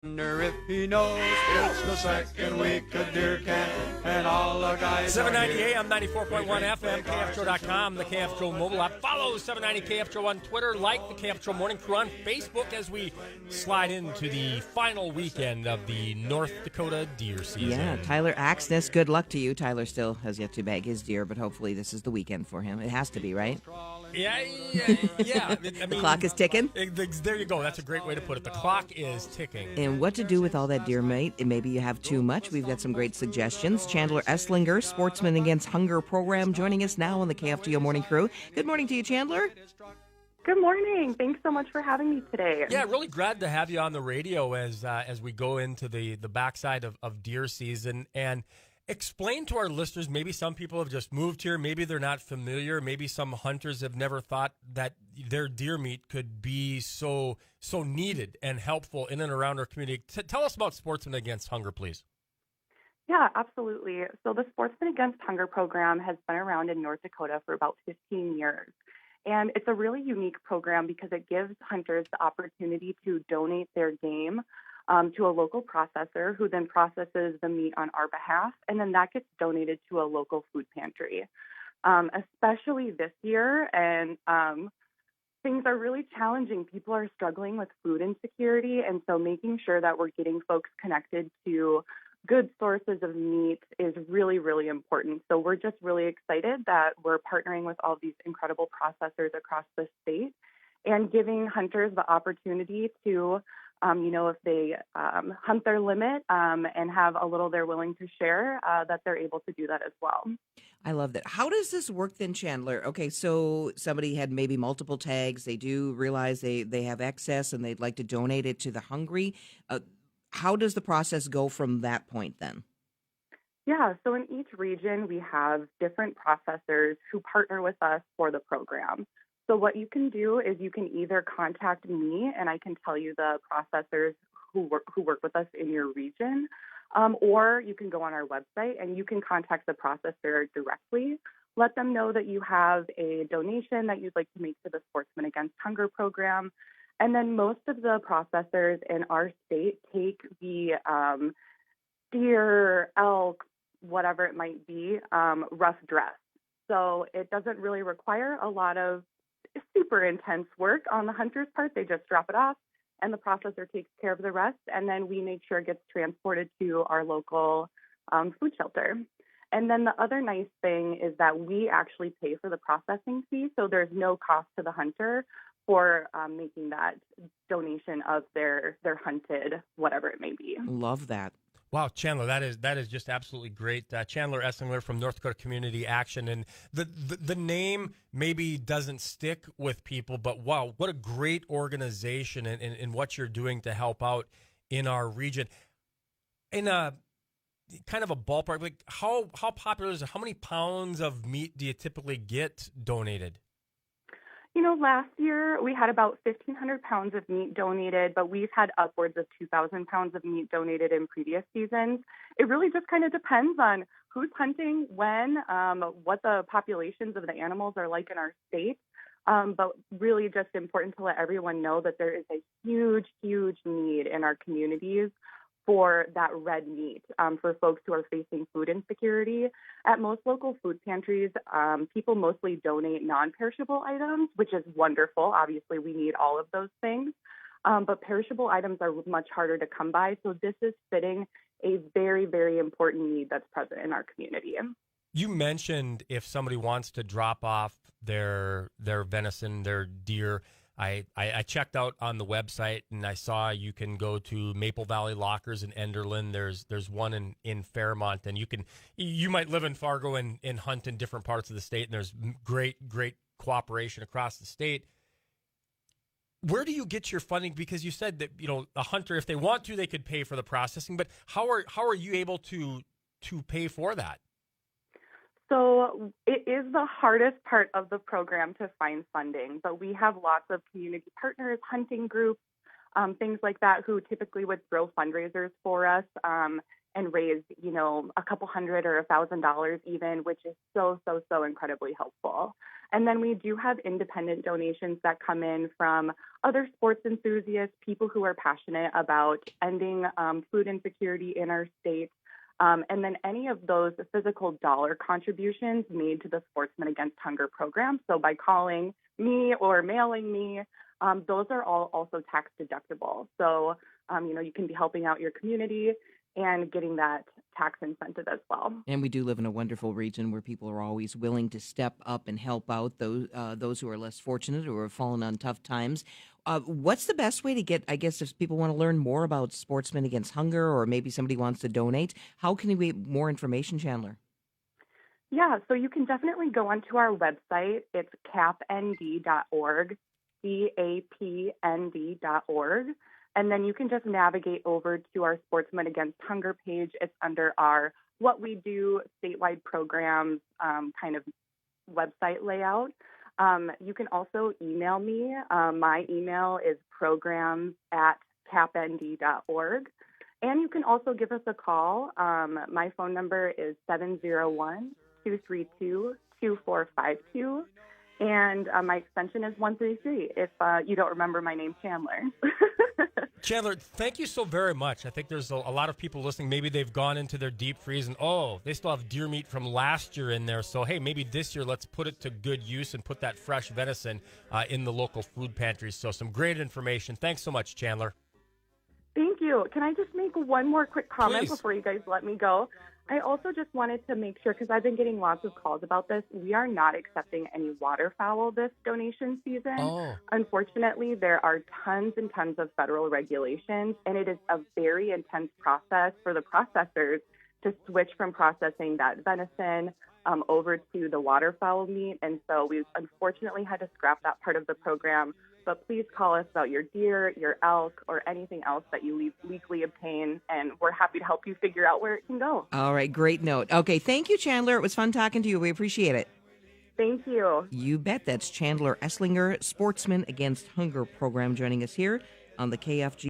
Wonder if he knows it's the second week of deer camp and all the guys 790 AM, 94.1 FM, KFGO.com, the KFGO mobile app. Follow 790 KFGO on Twitter. Like the KFGO Morning Crew on Facebook as we slide into the final weekend of the North Dakota deer season. Yeah, Tyler Axness, good luck to you. Tyler still has yet to bag his deer, but hopefully this is the weekend for him. It has to be, right? Yeah. I mean, The clock is ticking? There you go. That's a great way to put it. The clock is ticking. And what to do with all that deer meat, and maybe you have too much. We've got some great suggestions. Chandler Esslinger, Sportsmen Against Hunger program, joining us now on the KFGO Morning Crew. Good morning to you, Chandler. Good morning. Thanks so much for having me today. Yeah, really glad to have you on the radio as we go into the backside of deer season. And explain to our listeners, maybe some people have just moved here, maybe they're not familiar, maybe some hunters have never thought that their deer meat could be so needed and helpful in and around our community. Tell us about Sportsmen Against Hunger, please. Yeah, absolutely. So the Sportsmen Against Hunger program has been around in North Dakota for about 15 years. And it's a really unique program because it gives hunters the opportunity to donate their game to a local processor who then processes the meat on our behalf, and then that gets donated to a local food pantry. Especially this year, and things are really challenging. People are struggling with food insecurity, and so making sure that we're getting folks connected to good sources of meat is really, really important. So we're just really excited that we're partnering with all these incredible processors across the state and giving hunters the opportunity to if they hunt their limit and have a little they're willing to share, that they're able to do that as well. I love that. How does this work then, Chandler? Okay, so somebody had maybe multiple tags. They do realize they have excess and they'd like to donate it to the hungry. How does the process go from that point then? Yeah, so in each region, we have different processors who partner with us for the program. So what you can do is you can either contact me and I can tell you the processors who work with us in your region, or you can go on our website and you can contact the processor directly. Let them know that you have a donation that you'd like to make to the Sportsmen Against Hunger program. And then most of the processors in our state take the deer, elk, whatever it might be, rough dress. So it doesn't really require a lot of super intense work on the hunter's part. They just drop it off and the processor takes care of the rest. And then we make sure it gets transported to our local food shelter. And then the other nice thing is that we actually pay for the processing fee. So there's no cost to the hunter for making that donation of their hunted, whatever it may be. Love that. Wow, Chandler, that is just absolutely great. Chandler Esslinger from North Dakota Community Action, and the name maybe doesn't stick with people, but wow, what a great organization and what you're doing to help out in our region. In a kind of a ballpark, like how popular is it? How many pounds of meat do you typically get donated? Last year we had about 1,500 pounds of meat donated, but we've had upwards of 2,000 pounds of meat donated in previous seasons. It really just kind of depends on who's hunting, when, what the populations of the animals are like in our state. But really just important to let everyone know that there is a huge, huge need in our communities for that red meat for folks who are facing food insecurity. At most local food pantries, people mostly donate non-perishable items, which is wonderful. Obviously, we need all of those things. But perishable items are much harder to come by. So this is fitting a very, very important need that's present in our community. You mentioned if somebody wants to drop off their venison, their deer, I checked out on the website and I saw you can go to Maple Valley Lockers in Enderlin. There's one in Fairmont, and you might live in Fargo and hunt in different parts of the state, and there's great cooperation across the state. Where do you get your funding? Because you said that a hunter, if they want to, they could pay for the processing, but how are you able to pay for that? So it is the hardest part of the program to find funding, but we have lots of community partners, hunting groups, things like that, who typically would throw fundraisers for us and raise, a couple hundred or $1,000 even, which is so, so, so incredibly helpful. And then we do have independent donations that come in from other sports enthusiasts, people who are passionate about ending food insecurity in our state. And then any of those physical dollar contributions made to the Sportsmen Against Hunger program. So by calling me or mailing me, those are all also tax deductible. So, you can be helping out your community and getting that tax incentive as well. And we do live in a wonderful region where people are always willing to step up and help out those who are less fortunate or have fallen on tough times. What's the best way to get, I guess, if people want to learn more about Sportsmen Against Hunger, or maybe somebody wants to donate, how can we get more information, Chandler? Yeah, so you can definitely go onto our website. It's capnd.org, capnd.org. And then you can just navigate over to our Sportsmen Against Hunger page. It's under our What We Do statewide programs kind of website layout. You can also email me. My email is programs@capnd.org. And you can also give us a call. My phone number is 701-232-2452. And my extension is 133 if you don't remember my name, Chandler. Chandler, thank you so very much. I think there's a lot of people listening. Maybe they've gone into their deep freeze and, they still have deer meat from last year in there. So, hey, maybe this year let's put it to good use and put that fresh venison in the local food pantries. So some great information. Thanks so much, Chandler. Thank you. Can I just make one more quick comment Please. before you guys let me go? I also just wanted to make sure, because I've been getting lots of calls about this, we are not accepting any waterfowl this donation season. Oh. Unfortunately, there are tons and tons of federal regulations, and it is a very intense process for the processors to switch from processing that venison over to the waterfowl meat. And so we unfortunately had to scrap that part of the program. But please call us about your deer, your elk, or anything else that you legally obtain, and we're happy to help you figure out where it can go. All right, great note. Okay, thank you, Chandler. It was fun talking to you. We appreciate it. Thank you. You bet. That's Chandler Esslinger, Sportsmen Against Hunger program, joining us here on the KFGO